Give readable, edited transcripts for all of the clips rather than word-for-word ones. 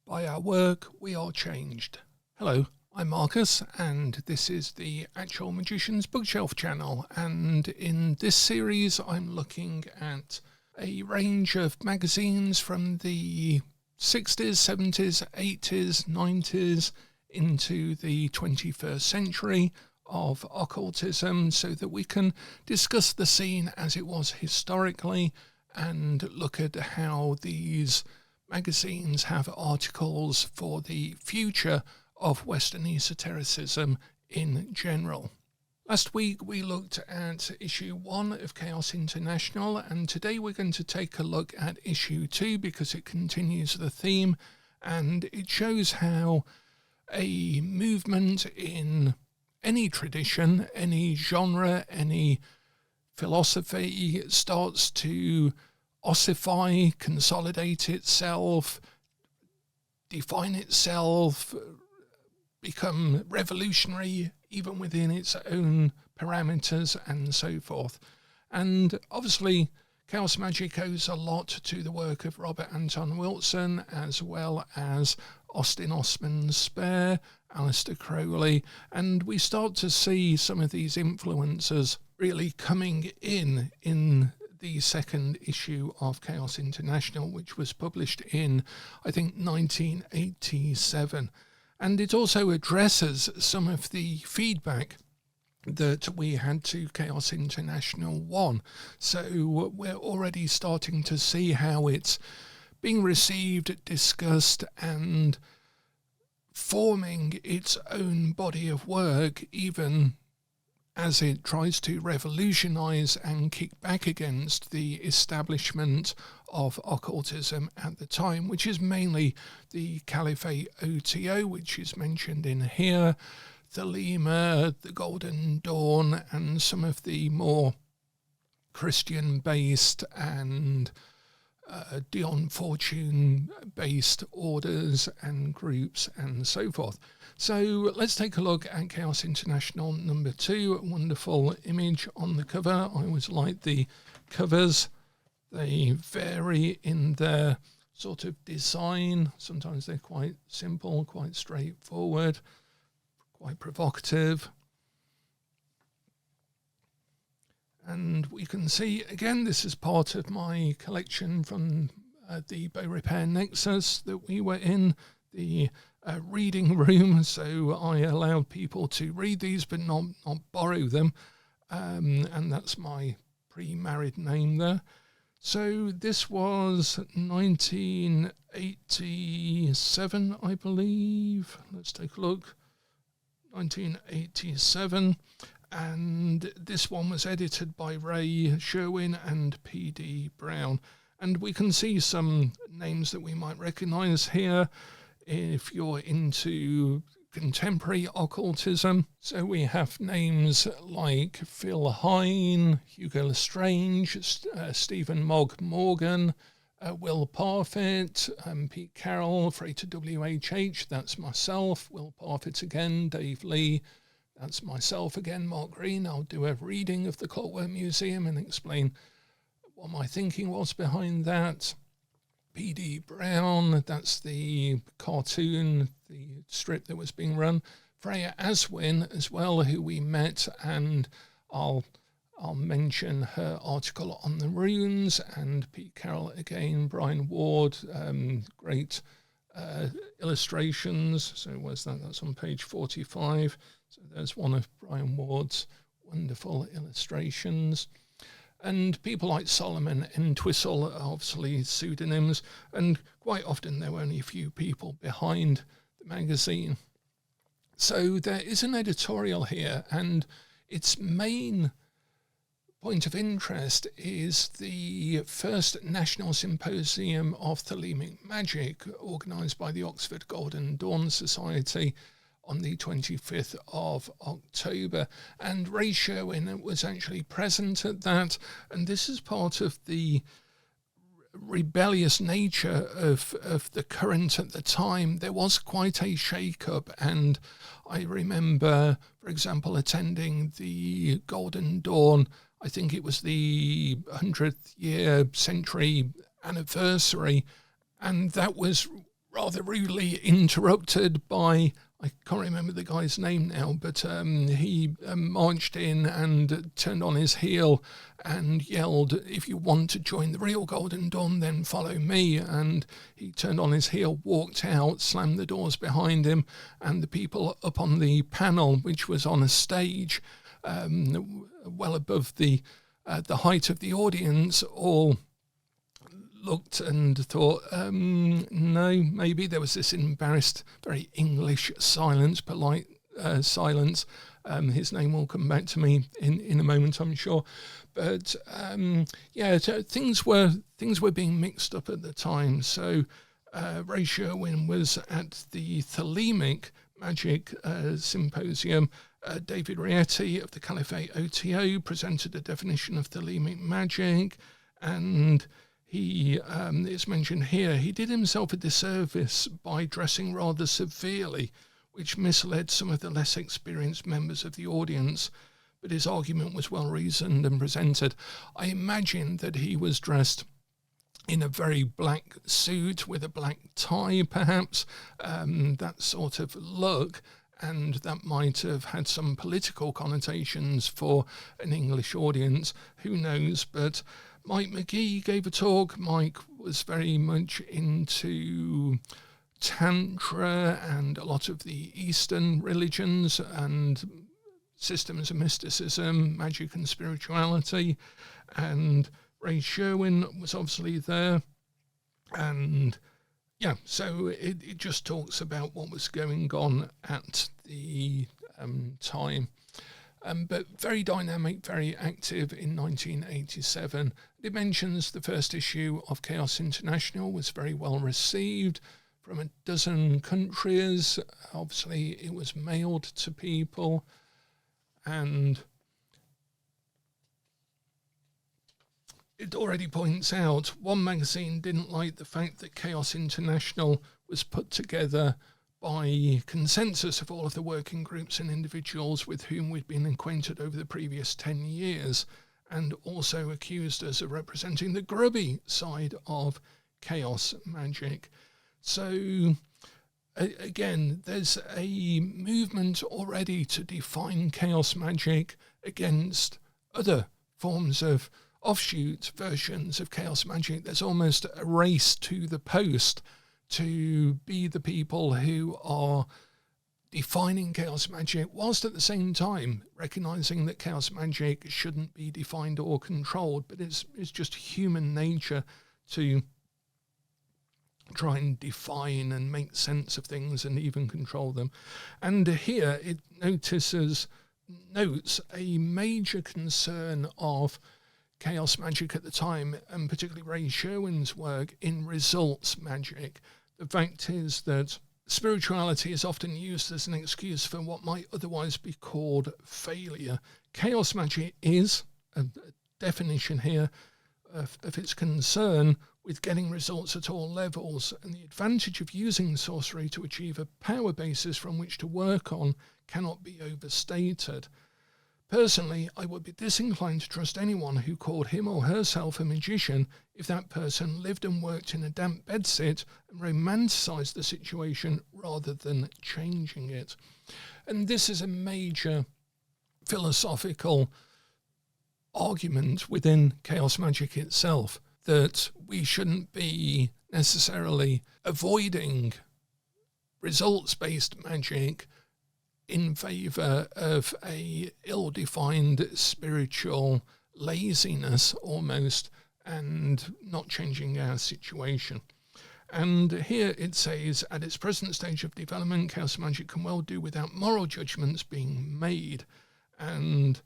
By our work, we are changed. Hello, I'm Marcus, and this is the Actual Magician's Bookshelf channel. And in this series, I'm looking at a range of magazines from the 60s, 70s, 80s, 90s into the 21st century of occultism, so that we can discuss the scene as it was historically and look at how these magazines have articles for the future of Western esotericism in general. Last week we looked at issue 1 of Chaos International, and today we're going to take a look at issue 2 because it continues the theme and it shows how a movement in any tradition, any genre, any philosophy starts to ossify, consolidate itself, define itself, become revolutionary even within its own parameters and so forth. And obviously Chaos Magick owes a lot to the work of Robert Anton Wilson, as well as Austin Osman Spare, Aleister Crowley, and we start to see some of these influences really coming in the second issue of Chaos International, which was published in, I think, 1987. And it also addresses some of the feedback that we had to Chaos International 1. So we're already starting to see how it's being received, discussed, and forming its own body of work, even as it tries to revolutionize and kick back against the establishment of occultism at the time, which is mainly the Caliphate OTO, which is mentioned in here, Thelema, the Golden Dawn, and some of the more Christian-based and Dion Fortune-based orders and groups and so forth. So let's take a look at Chaos International number 2. A wonderful image on the cover. I always like the covers. They vary in their sort of design. Sometimes they're quite simple, quite straightforward, quite provocative. And we can see, again, this is part of my collection from the Bow Repair Nexus that we were in, the reading room. So I allowed people to read these but not borrow them. And that's my pre-married name there. So this was 1987, I believe. Let's take a look. 1987. And this one was edited by Ray Sherwin and P.D. Brown. And we can see some names that we might recognize here if you're into contemporary occultism. So we have names like Phil Hine, Hugo Lestrange, Stephen Mogg Morgan, Will Parfitt, Pete Carroll, Frater WHH, that's myself, Will Parfitt again, Dave Lee, that's myself again, Mark Green. I'll do a reading of the Clockwork Museum and explain what my thinking was behind that. P.D. Brown, that's the cartoon, the strip that was being run. Freya Aswin as well, who we met, and I'll mention her article on the runes, and Pete Carroll again, Brian Ward, great illustrations. So where's that? That's on page 45. So there's one of Brian Ward's wonderful illustrations. And people like Solomon Entwistle are obviously pseudonyms, and quite often there were only a few people behind the magazine. So there is an editorial here, and its main point of interest is the first National Symposium of Thelemic Magic, organised by the Oxford Golden Dawn Society on the 25th of October. And Ray Sherwin was actually present at that, and this is part of the rebellious nature of the current at the time. There was quite a shake-up, and I remember, for example, attending the Golden Dawn. I think it was the 100th year century anniversary, and that was rather rudely interrupted by, I can't remember the guy's name now, but he marched in and turned on his heel and yelled, "If you want to join the real Golden Dawn, then follow me." And he turned on his heel, walked out, slammed the doors behind him, and the people up on the panel, which was on a stage well above the height of the audience, all looked and thought, no, maybe there was this embarrassed, very English silence, polite silence. His name will come back to me in a moment, I'm sure. But so things were being mixed up at the time. So Ray Sherwin was at the Thelema Magick Symposium. David Rietti of the Caliphate OTO presented a definition of Thelemic magic, and he, it's mentioned here, he did himself a disservice by dressing rather severely, which misled some of the less experienced members of the audience, but his argument was well reasoned and presented. I imagine that he was dressed in a very black suit with a black tie, perhaps, that sort of look, and that might have had some political connotations for an English audience, who knows. But Mike McGee gave a talk. Mike was very much into Tantra and a lot of the Eastern religions and systems of mysticism, magic and spirituality, and Ray Sherwin was obviously there. And yeah, so it just talks about what was going on at the time. But very dynamic, very active in 1987. It mentions the first issue of Chaos International was very well received from a dozen countries. Obviously, it was mailed to people. And it already points out, one magazine didn't like the fact that Chaos International was put together by consensus of all of the working groups and individuals with whom we'd been acquainted over the previous 10 years, and also accused us of representing the grubby side of Chaos Magic. So, again, there's a movement already to define Chaos Magic against other forms of offshoot versions of Chaos Magic. There's almost a race to the post to be the people who are defining Chaos Magic, whilst at the same time recognising that Chaos Magic shouldn't be defined or controlled, but it's just human nature to try and define and make sense of things and even control them. And here it notes a major concern of Chaos Magic at the time, and particularly Ray Sherwin's work in results magic. The fact is that spirituality is often used as an excuse for what might otherwise be called failure. Chaos Magic is a definition here of its concern with getting results at all levels, and the advantage of using sorcery to achieve a power basis from which to work on cannot be overstated. Personally, I would be disinclined to trust anyone who called him or herself a magician if that person lived and worked in a damp bedsit and romanticised the situation rather than changing it. And this is a major philosophical argument within Chaos Magic itself, that we shouldn't be necessarily avoiding results-based magic in favour of a ill-defined spiritual laziness almost, and not changing our situation. And here it says, at its present stage of development, Chaos Magic can well do without moral judgments being made. And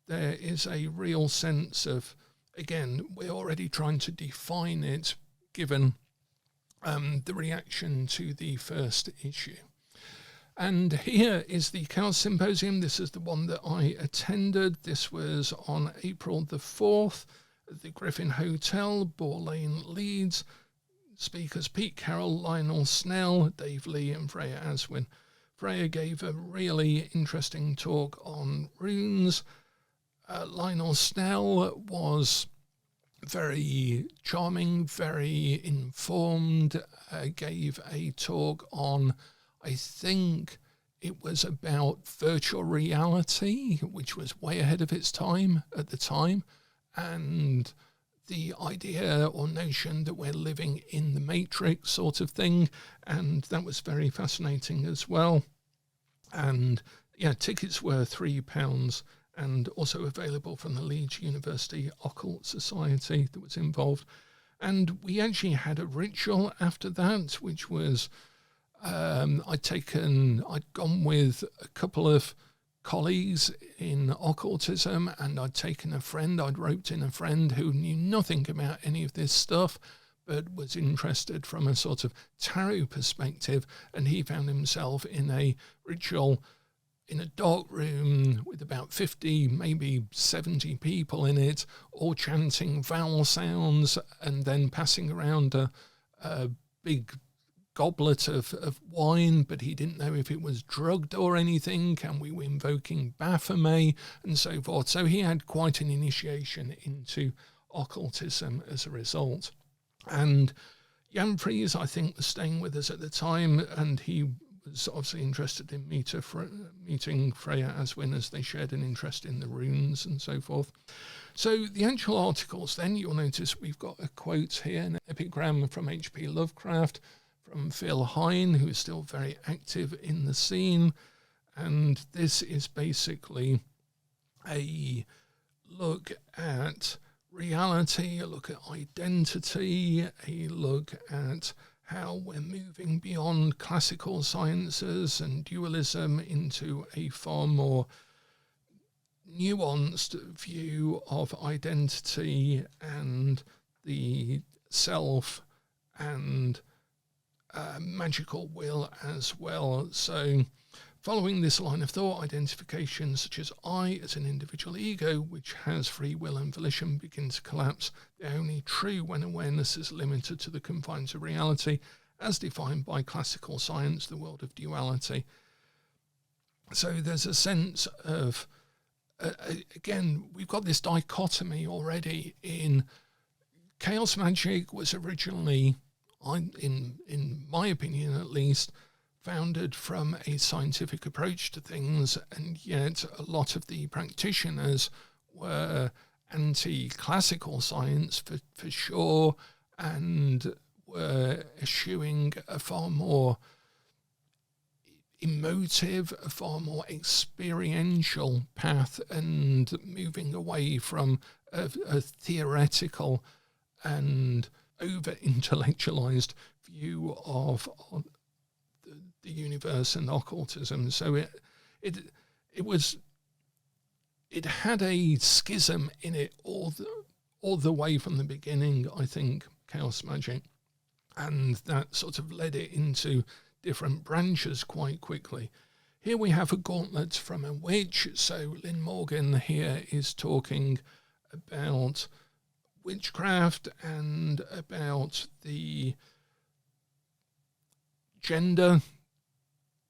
there is a real sense of, again, we're already trying to define it given the reaction to the first issue. And here is the Chaos Symposium. This is the one that I attended. This was on April the 4th at the Griffin Hotel, Boar Lane, Leeds. Speakers Pete Carroll, Lionel Snell, Dave Lee and Freya Aswin. Freya gave a really interesting talk on runes. Lionel Snell was very charming, very informed, gave a talk on, I think it was about virtual reality, which was way ahead of its time at the time, and the idea or notion that we're living in the Matrix sort of thing, and that was very fascinating as well. And yeah, tickets were £3 and also available from the Leeds University Occult Society that was involved. And we actually had a ritual after that, which was I'd gone with a couple of colleagues in occultism, and I'd taken a friend, I'd roped in a friend who knew nothing about any of this stuff, but was interested from a sort of tarot perspective, and he found himself in a ritual in a dark room with about 50, maybe 70 people in it, all chanting vowel sounds and then passing around a big goblet of wine, but he didn't know if it was drugged or anything, and we were invoking Baphomet and so forth. So he had quite an initiation into occultism as a result. And Jan Fries, I think, was staying with us at the time, and he was obviously interested in meeting Freya Aswin, as they shared an interest in the runes and so forth. So the actual articles, then you'll notice we've got a quote here, an epigram from H.P. Lovecraft, from Phil Hine, who is still very active in the scene. And this is basically a look at reality, a look at identity, a look at how we're moving beyond classical sciences and dualism into a far more nuanced view of identity and the self and magical will as well. So following this line of thought, identification such as I as an individual ego, which has free will and volition, begin to collapse. They're only true when awareness is limited to the confines of reality, as defined by classical science, the world of duality. So there's a sense of, again, we've got this dichotomy already in Chaos Magick was originally, in my opinion at least, founded from a scientific approach to things, and yet a lot of the practitioners were anti-classical science for sure, and were eschewing a far more emotive, a far more experiential path, and moving away from a theoretical and over-intellectualized view of the universe and occultism. So it had a schism in it all the way from the beginning, I think, Chaos Magick, and that sort of led it into different branches quite quickly. Here we have a gauntlet from a witch. So Lynn Morgan here is talking about witchcraft and about the gender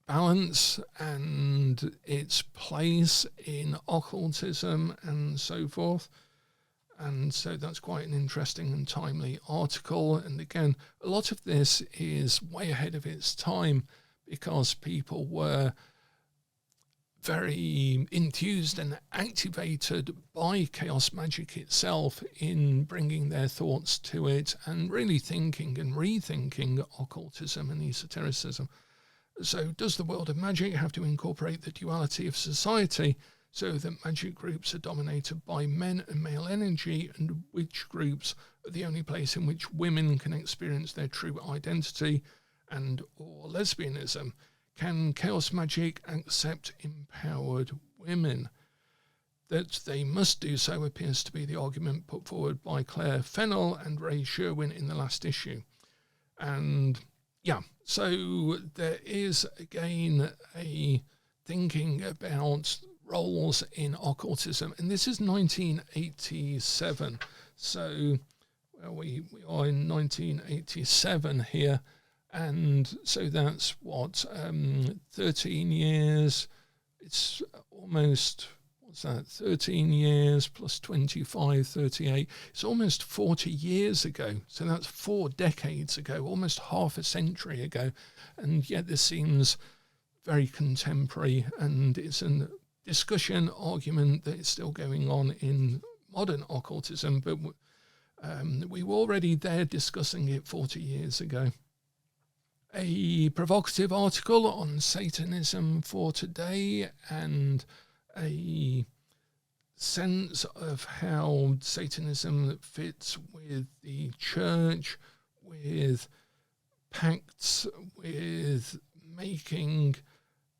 balance and its place in occultism and so forth. And so that's quite an interesting and timely article. And again, a lot of this is way ahead of its time because people were very enthused and activated by Chaos Magick itself in bringing their thoughts to it and really thinking and rethinking occultism and esotericism. So does the world of magic have to incorporate the duality of society so that magic groups are dominated by men and male energy, and witch groups are the only place in which women can experience their true identity and or lesbianism? Can Chaos Magick accept empowered women? That they must do so appears to be the argument put forward by Claire Fennell and Ray Sherwin in the last issue. And yeah, so there is again a thinking about roles in occultism, and this is 1987. So we are in 1987 here. And so that's 13 years. It's almost, what's that, 13 years plus 25, 38. It's almost 40 years ago. So that's 4 decades ago, almost half a century ago. And yet this seems very contemporary, and it's a discussion, argument that is still going on in modern occultism, but we were already there discussing it 40 years ago. A provocative article on Satanism for today, and a sense of how Satanism fits with the church, with pacts, with making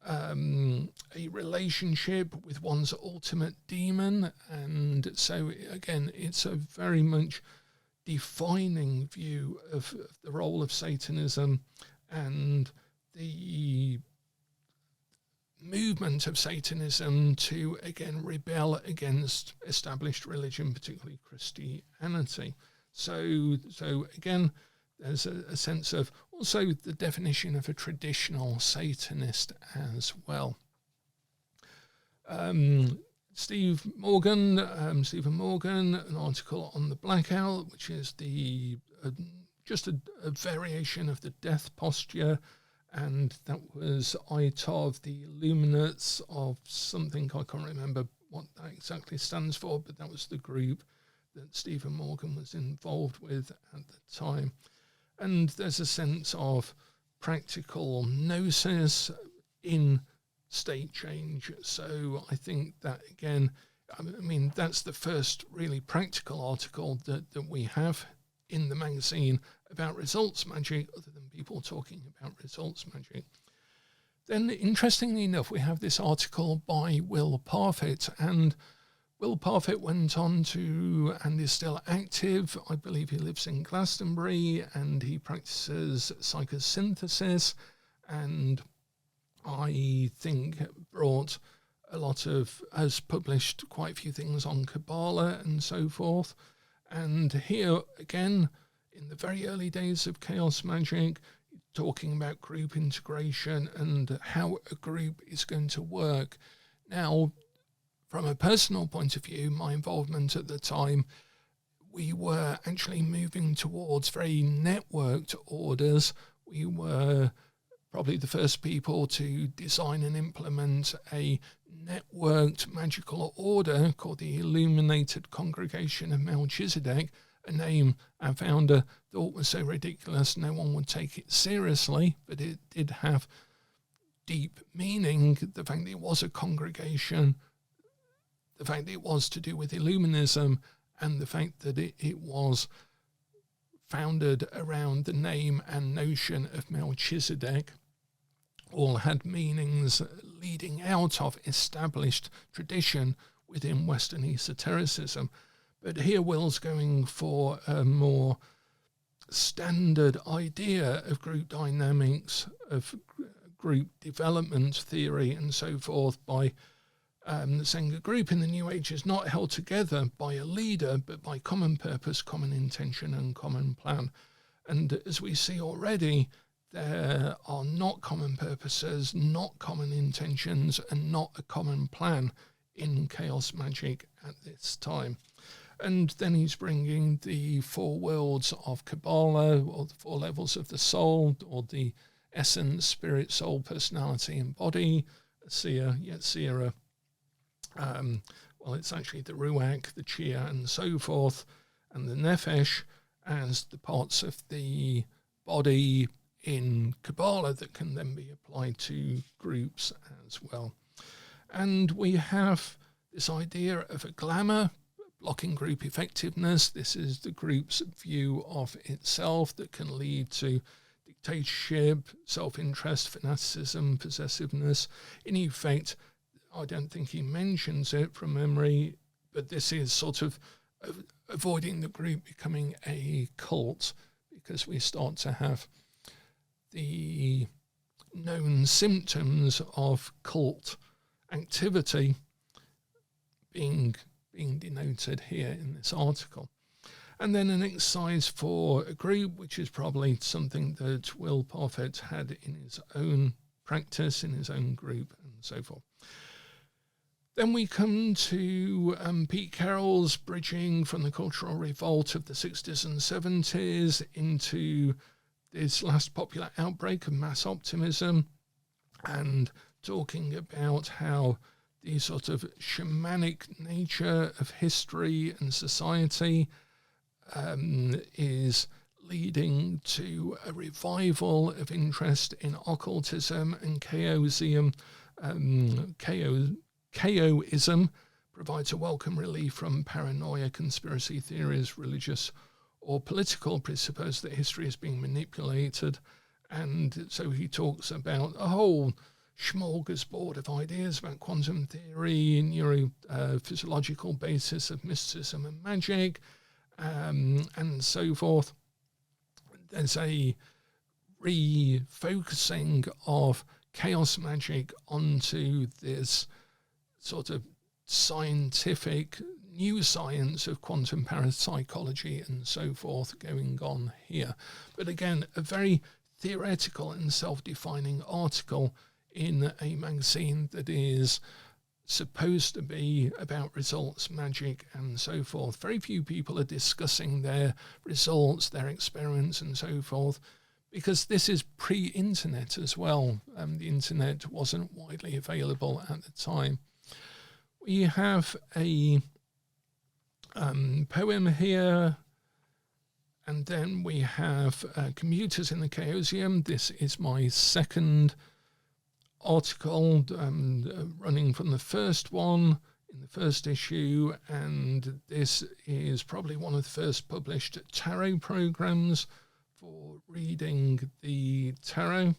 a relationship with one's ultimate demon. And so again, it's a very much defining view of the role of Satanism and the movement of Satanism to again rebel against established religion, particularly Christianity. So again, there's a sense of also the definition of a traditional Satanist as well. Stephen Morgan, an article on the blackout, which is just a variation of the death posture, and that was ITOV, the Illuminates of something, I can't remember what that exactly stands for, but that was the group that Stephen Morgan was involved with at the time. And there's a sense of practical gnosis in state change. So I think that, again, I mean, that's the first really practical article that we have in the magazine about results magic, other than people talking about results magic. Then, interestingly enough, we have this article by Will Parfitt, and Will Parfitt went on to, and is still active, I believe he lives in Glastonbury, and he practices psychosynthesis, and I think brought a lot of, has published quite a few things on Kabbalah and so forth. And here, again, in the very early days of Chaos Magick, talking about group integration and how a group is going to work. Now, from a personal point of view, my involvement at the time, we were actually moving towards very networked orders. We were probably the first people to design and implement a networked magical order called the Illuminated Congregation of Melchizedek, a name our founder thought was so ridiculous no one would take it seriously, but it did have deep meaning. The fact that it was a congregation, the fact that it was to do with Illuminism, and the fact that it was founded around the name and notion of Melchizedek, all had meanings leading out of established tradition within Western esotericism. But here Will's going for a more standard idea of group dynamics, of group development theory and so forth, by saying a group in the New Age is not held together by a leader, but by common purpose, common intention and common plan. And as we see already, there are not common purposes, not common intentions, and not a common plan in Chaos Magick at this time. And then he's bringing the 4 worlds of Kabbalah, or the 4 levels of the soul, or the essence, spirit, soul, personality, and body, seer, Yetzirah. Well, it's actually the Ruach, the Chia, and so forth, and the Nefesh as the parts of the body in Kabbalah that can then be applied to groups as well. And we have this idea of a glamour, blocking group effectiveness. This is the group's view of itself that can lead to dictatorship, self-interest, fanaticism, possessiveness. In effect, I don't think he mentions it from memory, but this is sort of avoiding the group becoming a cult, because we start to have the known symptoms of cult activity being denoted here in this article. And then an exercise for a group, which is probably something that Will Parfitt had in his own practice, in his own group, and so forth. Then we come to Pete Carroll's bridging from the Cultural Revolt of the 60s and 70s into this last popular outbreak of mass optimism, and talking about how the sort of shamanic nature of history and society is leading to a revival of interest in occultism and chaosism. Chaosism provides a welcome relief from paranoia, conspiracy theories, religious or political presuppose that history is being manipulated. And so he talks about a whole smorgasbord of ideas about quantum theory, neurophysiological basis of mysticism and magic, and so forth. There's a refocusing of chaos magic onto this sort of scientific new science of quantum parapsychology and so forth going on here. But again, a very theoretical and self-defining article in a magazine that is supposed to be about results, magic, and so forth. Very few people are discussing their results, their experiments, and so forth, because this is pre-internet as well. The internet wasn't widely available at the time. We have a poem here, and then we have Commuters in the Chaosium. This is my second article, running from the first one in the first issue, and this is probably one of the first published tarot programs for reading the tarot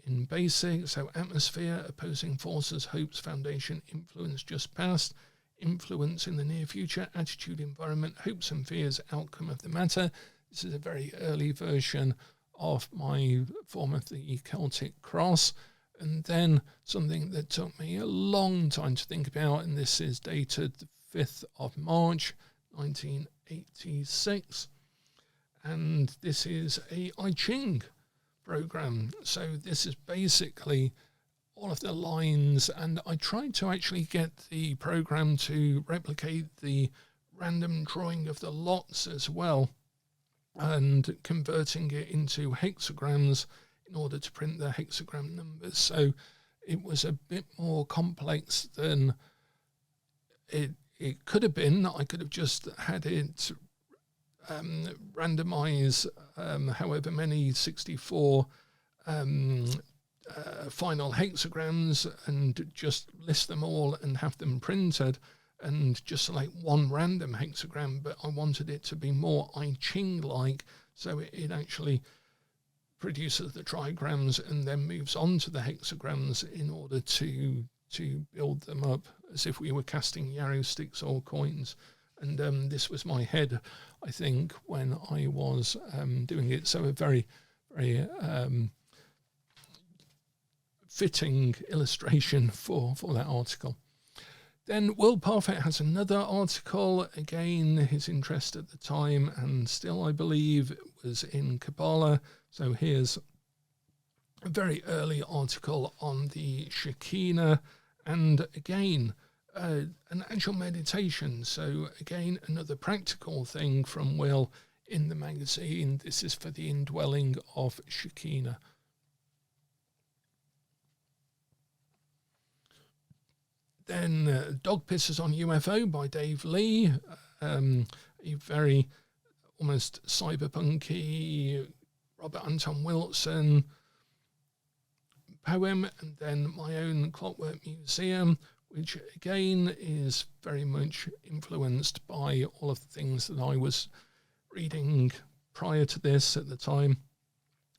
in basic. So atmosphere, opposing forces, hopes, foundation, influence just past, influence in the near future, attitude, environment, hopes and fears, outcome of the matter. This is a very early version of my form of the Celtic cross. And then something that took me a long time to think about, and this is dated the 5th of March, 1986. And this is a I-Ching program. So this is basically all of the lines, and I tried to actually get the program to replicate the random drawing of the lots as well, and converting it into hexagrams in order to print the hexagram numbers. So it was a bit more complex than it could have been. I could have just had it randomize however many 64 final hexagrams and just list them all and have them printed and just select one random hexagram, but I wanted it to be more I-Ching like, so it actually produces the trigrams and then moves on to the hexagrams in order to build them up as if we were casting yarrow sticks or coins. And this was my head, I think, when I was doing it. So a very, very fitting illustration for that article. Then Will Parfit has another article, again, his interest at the time, and still I believe it was in Kabbalah. So here's a very early article on the Shekinah, and again, an actual meditation. So again, another practical thing from Will in the magazine. This is for the indwelling of Shekinah. Then Dog Pisses on UFO by Dave Lee, a very almost cyberpunky Robert Anton Wilson poem. And then My Own Clockwork Museum, which again is very much influenced by all of the things that I was reading prior to this at the time.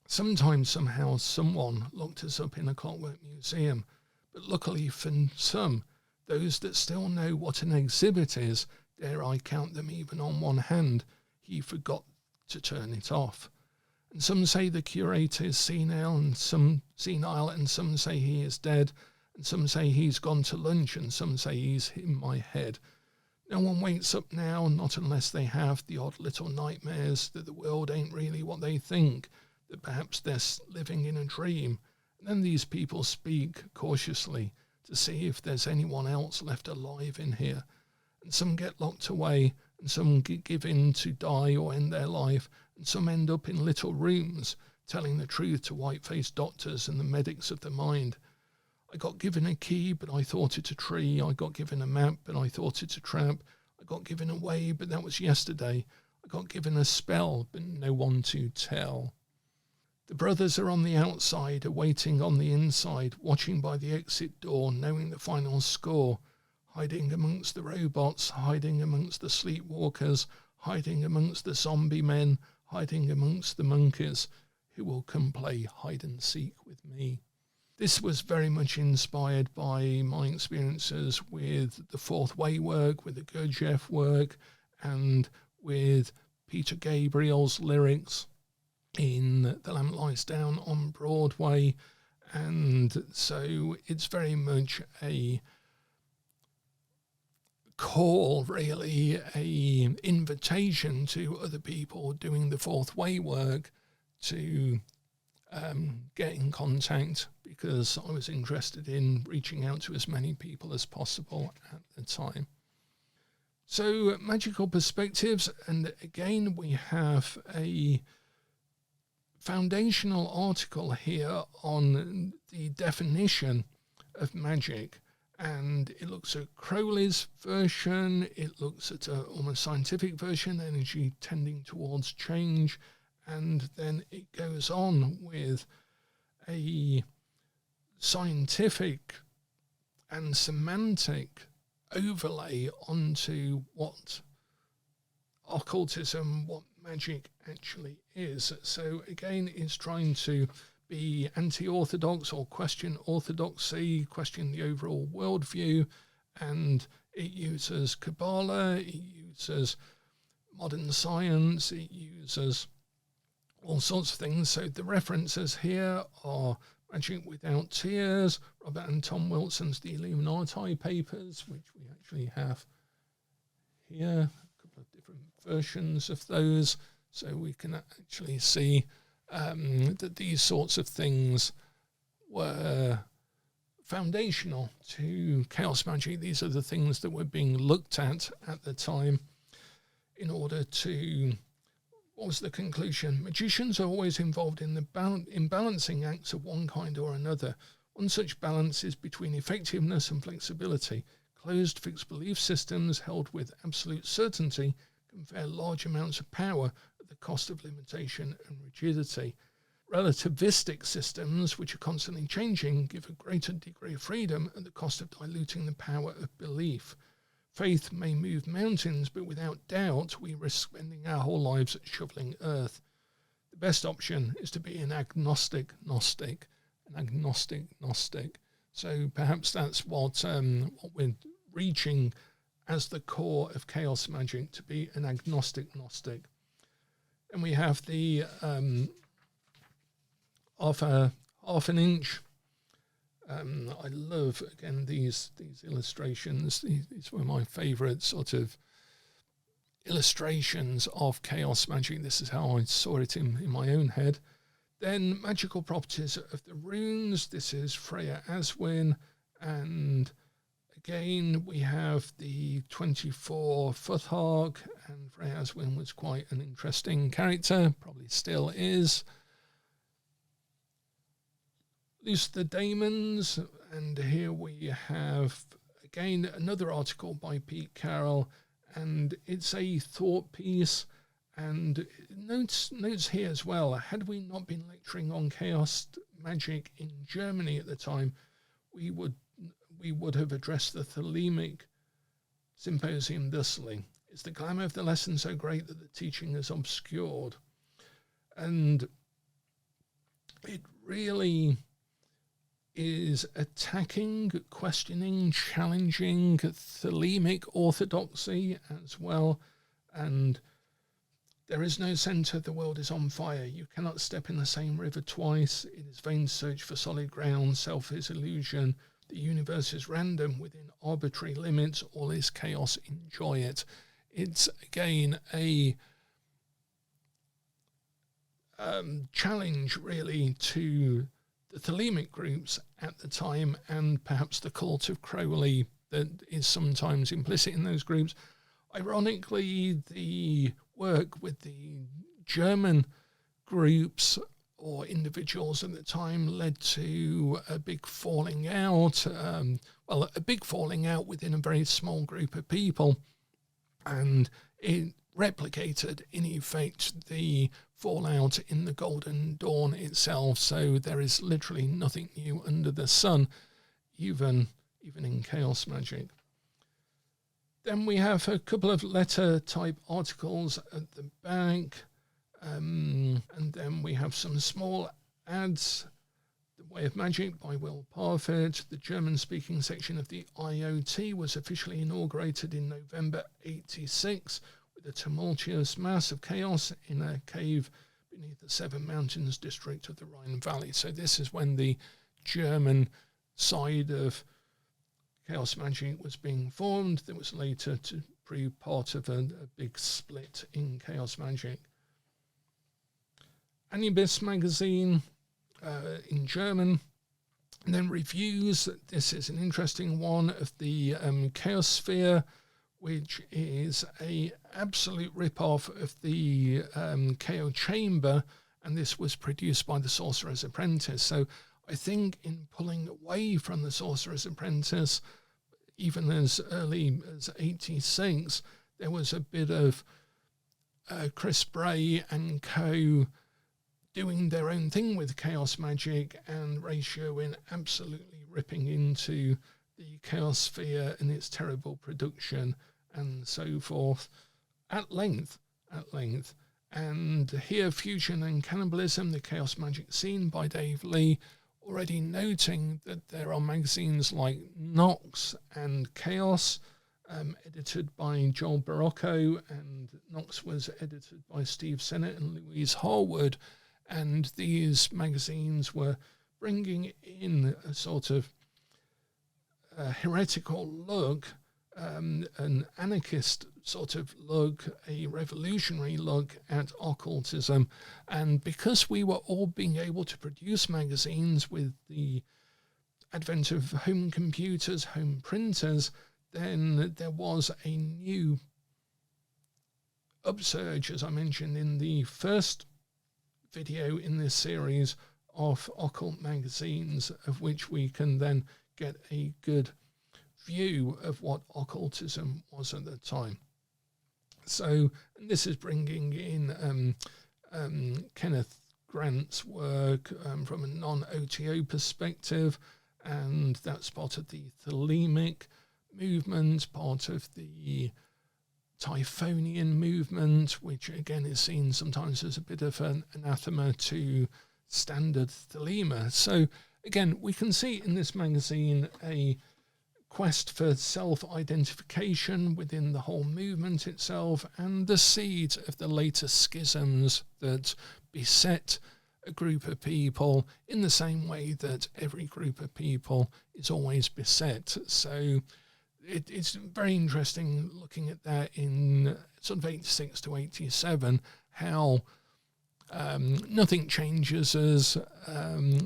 Sometimes, somehow, someone looked us up in a Clockwork Museum, but luckily for some, those that still know what an exhibit is, dare I count them even on one hand, he forgot to turn it off. And some say the curator is senile, and some say he is dead, and some say he's gone to lunch, and some say he's in my head. No one wakes up now, not unless they have the odd little nightmares that the world ain't really what they think, that perhaps they're living in a dream. And then these people speak cautiously to to see if there's anyone else left alive in here. And some get locked away, and some give in to die or end their life, and some end up in little rooms telling the truth to white-faced doctors and the medics of the mind. I got given a key, but I thought it a tree. I got given a map, but I thought it a trap. I got given a way, but that was yesterday. I got given a spell, but no one to tell. The brothers are on the outside, awaiting on the inside, watching by the exit door, knowing the final score, hiding amongst the robots, hiding amongst the sleepwalkers, hiding amongst the zombie men, hiding amongst the monkeys, who will come play hide and seek with me. This was very much inspired by my experiences with the Fourth Way work, with the Gurdjieff work, and with Peter Gabriel's lyrics in The Lamp Lies Down on Broadway. And so it's very much a call, really, a invitation to other people doing the Fourth Way work to get in contact, because I was interested in reaching out to as many people as possible at the time. So, magical perspectives, and again we have a foundational article here on the definition of magic, and it looks at Crowley's version, it looks at a almost scientific version, energy tending towards change, and then it goes on with a scientific and semantic overlay onto what occultism, what magic actually is. So again, it's trying to be anti-orthodox or question orthodoxy, question the overall worldview, and it uses Kabbalah, it uses modern science, it uses all sorts of things. So the references here are Magic Without Tears, Robert and Tom Wilson's The Illuminati Papers, which we actually have here, a couple of different versions of those, so we can actually see that these sorts of things were foundational to Chaos Magic. These are the things that were being looked at the time in order to... What was the conclusion? Magicians are always involved in in balancing acts of one kind or another. One such balance is between effectiveness and flexibility. Closed, fixed belief systems held with absolute certainty confer large amounts of power at the cost of limitation and rigidity. Relativistic systems, which are constantly changing, give a greater degree of freedom at the cost of diluting the power of belief. Faith may move mountains, but without doubt, we risk spending our whole lives shoveling earth. The best option is to be an agnostic Gnostic, an agnostic Gnostic. So perhaps that's what we're reaching as the core of Chaos Magic, to be an agnostic Gnostic. And we have the half an inch. I love, again, these illustrations. These were my favourite sort of illustrations of Chaos Magic. This is how I saw it in my own head. Then magical properties of the runes. This is Freya Aswin, and again we have the 24 Futhark, and Freya Aswin was quite an interesting character, probably still is. Daemons, and here we have again another article by Pete Carroll, and it's a thought piece, and notes here as well. Had we not been lecturing on Chaos Magic in Germany at the time, we would have addressed the Thelemic Symposium thusly: is the glamour of the lesson so great that the teaching is obscured? And it really is attacking, questioning, challenging Thelemic orthodoxy as well. And there is no centre, the world is on fire. You cannot step in the same river twice. It is vain to search for solid ground. Self is illusion. The universe is random within arbitrary limits. All is chaos. Enjoy it. It's again a challenge really to the Thelemic groups at the time, and perhaps the cult of Crowley that is sometimes implicit in those groups. Ironically, the work with the German groups or individuals at the time led to a big falling out, a big falling out within a very small group of people, and it replicated, in effect, the fallout in the Golden Dawn itself. So there is literally nothing new under the sun, even in Chaos Magick. Then we have a couple of letter-type articles at the back, and then we have some small ads. The Way of Magic by Will Parfitt. The German-speaking section of the IoT was officially inaugurated in November 86 with a tumultuous mass of chaos in a cave beneath the Seven Mountains district of the Rhine Valley. So this is when the German side of Chaos Magick was being formed. That was later to prove part of a big split in Chaos Magick. Anubis magazine in German. And then reviews. This is an interesting one of the Chaosphere, which is a absolute rip-off of the Chaos Chamber, and this was produced by the Sorcerer's Apprentice. So I think in pulling away from the Sorcerer's Apprentice, even as early as 86, there was a bit of Chris Bray and co doing their own thing with Chaos Magick, and Ray Sherwin absolutely ripping into the Chaosphere and its terrible production and so forth at length. And here, Fusion and Cannibalism, the Chaos Magick Scene by Dave Lee, already noting that there are magazines like Nox and Chaos, edited by Joel Barocco, and Nox was edited by Steve Sennett and Louise Harwood, and these magazines were bringing in a sort of heretical look, an anarchist sort of look, a revolutionary look at occultism. And because we were all being able to produce magazines with the advent of home computers, home printers, then there was a new upsurge, as I mentioned in the first video in this series, of occult magazines, of which we can then get a good view of what occultism was at the time. So this is bringing in Kenneth Grant's work from a non-OTO perspective, and that's part of the Thelemic movement, part of the Typhonian movement, which again is seen sometimes as a bit of an anathema to standard Thelema. So again, we can see in this magazine a quest for self-identification within the whole movement itself, and the seeds of the later schisms that beset a group of people in the same way that every group of people is always beset. So it's very interesting looking at that in sort of 86 to 87, how nothing changes, and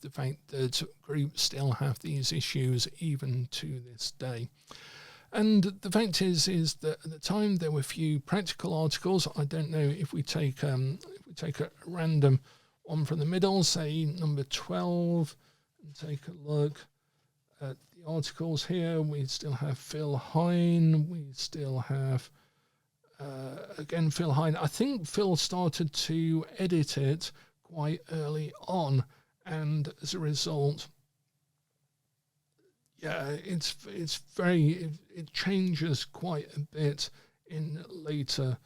the fact that groups still have these issues even to this day. And the fact is that at the time there were few practical articles. I don't know if we take a random one from the middle, say number 12, and take a look at the articles here. We still have Phil Hine. We still have again Phil Hine. I think Phil started to edit it quite early on, and as a result, yeah, it changes quite a bit in later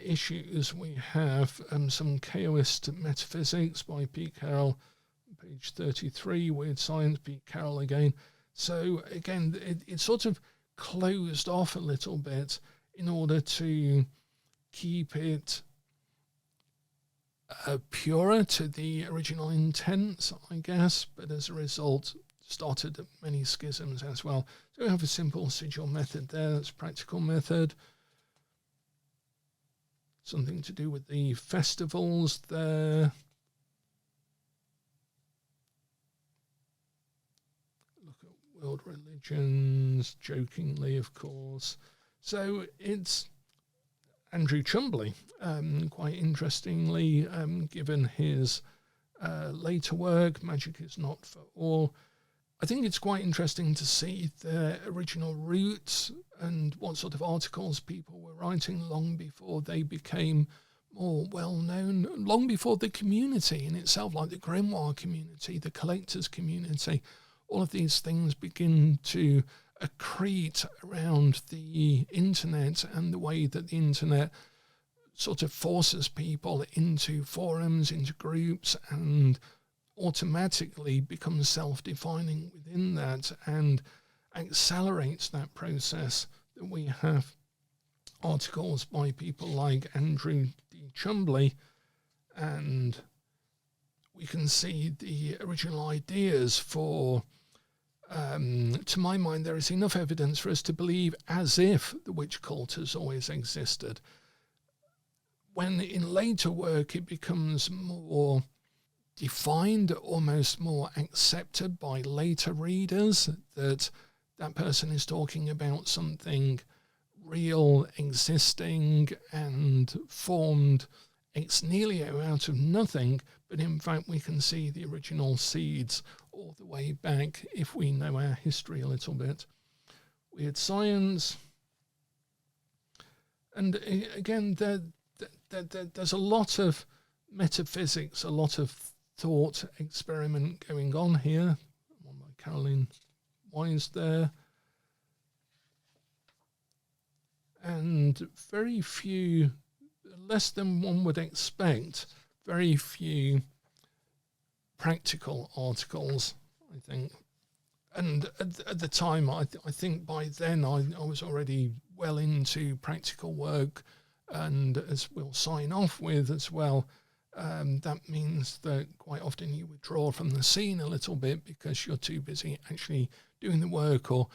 issues. We have some Chaoist Metaphysics by Pete Carroll, page 33, Weird Science, Pete Carroll again. So again, it sort of closed off a little bit in order to keep it purer to the original intent, I guess, but as a result started many schisms as well. So we have a simple sigil method there, that's practical method. something to do with the festivals there. Look at world religions, jokingly, of course. So it's Andrew Chumbley, quite interestingly, given his later work, Magic is Not for All. I think it's quite interesting to see the original roots and what sort of articles people were writing long before they became more well-known, long before the community in itself, like the grimoire community, the collectors community, all of these things begin to accrete around the internet and the way that the internet sort of forces people into forums, into groups, and automatically becomes self-defining within that and accelerates that process. That we have articles by people like Andrew D. Chumbley, and we can see the original ideas for, to my mind, there is enough evidence for us to believe as if the witch cult has always existed. When in later work it becomes more defined, almost more accepted by later readers, that person is talking about something real, existing, and formed ex nihilo out of nothing, but in fact we can see the original seeds all the way back if we know our history a little bit. Weird Science. And again, there's a lot of metaphysics, a lot of thought experiment going on here. One by Caroline Wise there. And very few, less than one would expect, very few practical articles, I think. And at the time, I think by then I was already well into practical work, and as we'll sign off with as well, that means that quite often you withdraw from the scene a little bit because you're too busy actually doing the work or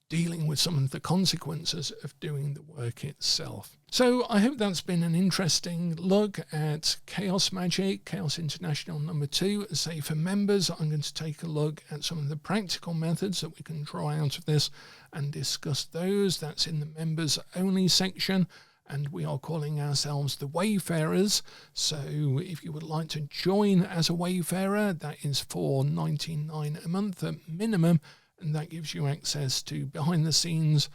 dealing with some of the consequences of doing the work itself. So I hope that's been an interesting look at Chaos Magick, Chaos International number 2. Say for members, I'm going to take a look at some of the practical methods that we can draw out of this and discuss those. That's in the members only section. And we are calling ourselves the Wayfarers. So if you would like to join as a Wayfarer, that is $4.99 a month at minimum. And that gives you access to behind the scenes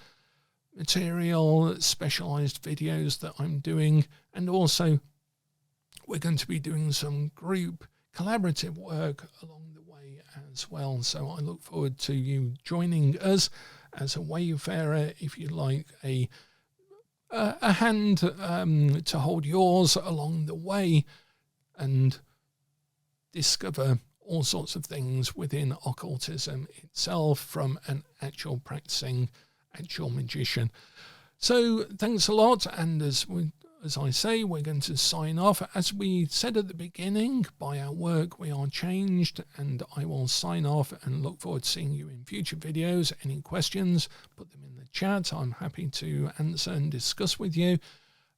material, specialized videos that I'm doing. And also we're going to be doing some group collaborative work along the way as well. So I look forward to you joining us as a Wayfarer if you'd like a hand to hold yours along the way and discover all sorts of things within occultism itself from an actual practicing actual magician. So thanks a lot, and as I say, we're going to sign off. As we said at the beginning, by our work we are changed, and I will sign off and look forward to seeing you in future videos. Any questions, put them in the chat. I'm happy to answer and discuss with you,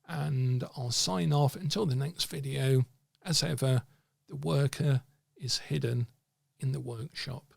and I'll sign off until the next video. As ever, the worker is hidden in the workshop.